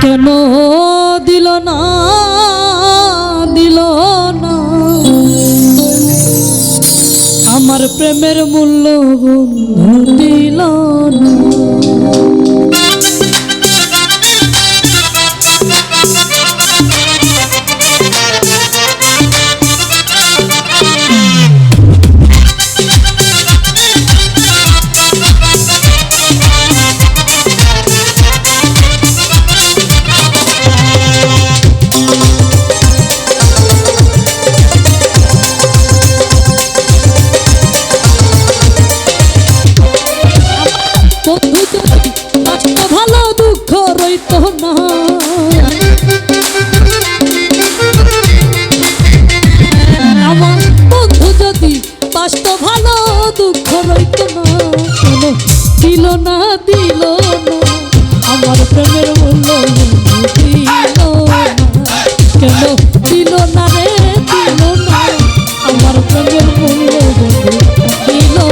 কেন দিল না দিল না আমার প্রেমের মূল্য বন্ধু দিল না। দিল না দিল না আমার প্রেমের মূল্য দিল না কেন দিল না রে দিল না আমার প্রেমের মূল্য দিল না।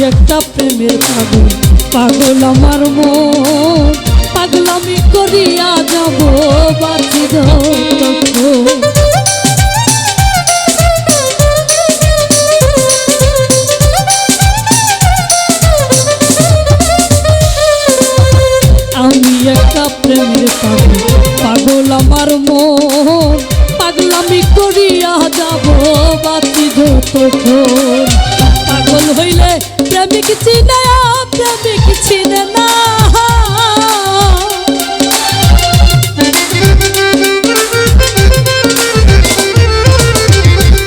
একটা প্রেমের পাগল পাগল আমার মন পাগলামি করিয়া যাব বাঁচি আমি একটা প্রেমের পাগল পাগল আমার মন পাগলামি করিয়া যাব বাঁচি যতক্ষণ পাগল হইলে প্রেমিক চিনে প্রেমিক চিনে না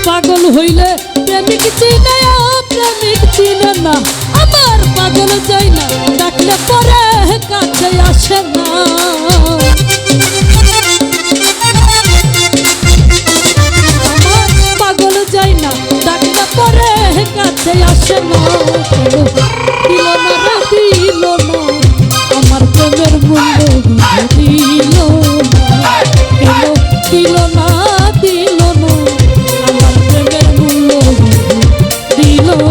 পাগল হইলে প্রেমিক চিনে প্রেমিক চিনে না আমার পাগল যাই না ডাকলে পরে কাছে আসে না আমার পাগল যাই না ডাকলে পরে কাছে আসে না দিল না দিল না আমার প্রেমের মূল্য দিল না কেন দিল না দিল না আমার প্রেমের মূল্য দিল না।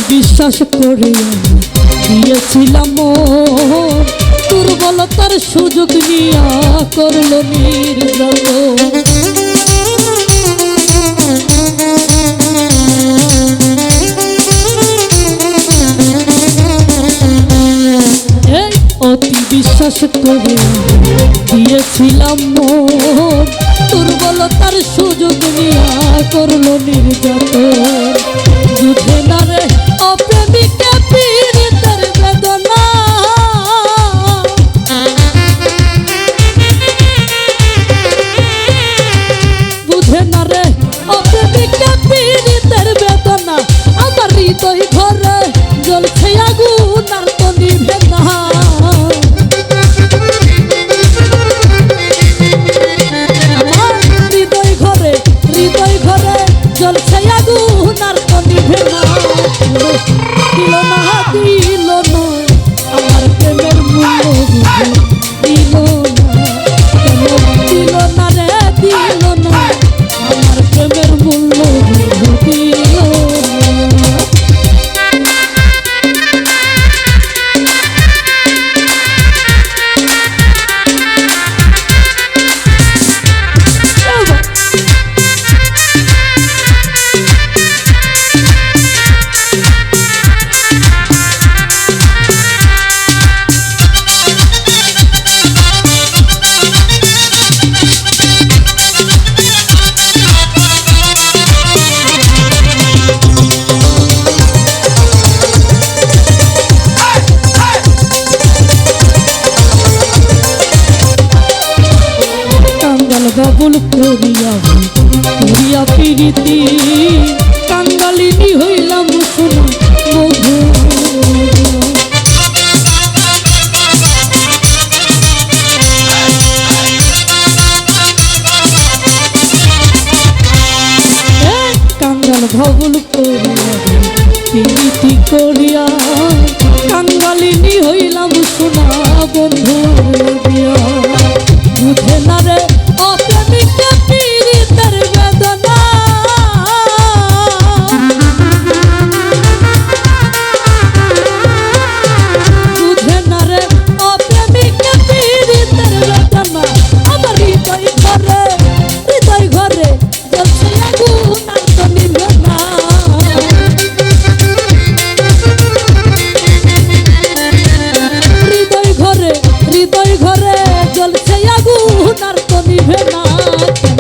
বিশ্বাস করে দিয়েছিলাম দুর্বলতার সুযোগ নিয়া করল নির্যাতন অতি বিশ্বাস করে দিয়েছিলাম দুর্বলতার সুযোগ নিয়া করল নির্যাতন বুঝে না রে অপ্রেমিকা পীড়িতের বেদনা বুঝে না রে অপ্রেমিকা পীড়িতের বেদনা আমার হৃদয় ঘরে জ্বলছে আগুন আর তো নিভে না আমার হৃদয় ঘরে জ্বলছে আগুন আর করিয়া প্রীতি করিয়া কাঙ্গালিনী হইলাম সোনা বন্ধু দিয়া বুঝে না রে অপ্রেমিকা পীড়িতের বেদনা বুঝে না রে অপ্রেমিকা পীড়িতের বেদনা আমার হৃদয় ঘরে জ্বলছে আগুন আর তো নিভে না হৃদয় ঘরে জ্বলছে আগুন আর তো নিভে না কেন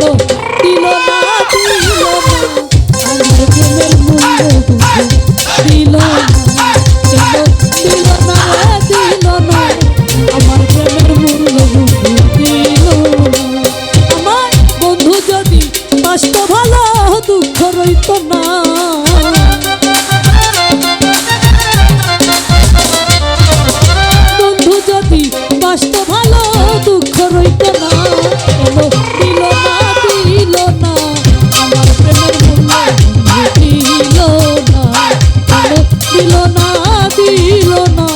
দিল না আমার প্রেমের মূল্য দিল না কেন দিল না আমার প্রেমের মূল্য দিল না আমার বন্ধু যদি কষ্ট ভালো দুঃখ রইত না বন্ধু যদি কষ্ট ভালো দুঃখ রইত না কেন দিল না আমার প্রেমের মূল্য দিল না কেন দিল না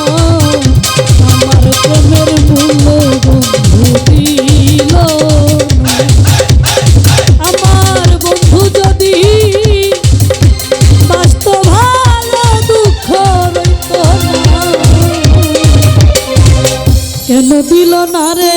আমার প্রেমের মূল্য বন্ধু দিল না আমার বন্ধু যদি বাস্তব ভালো দুঃখ রইত না কেন দিল না রে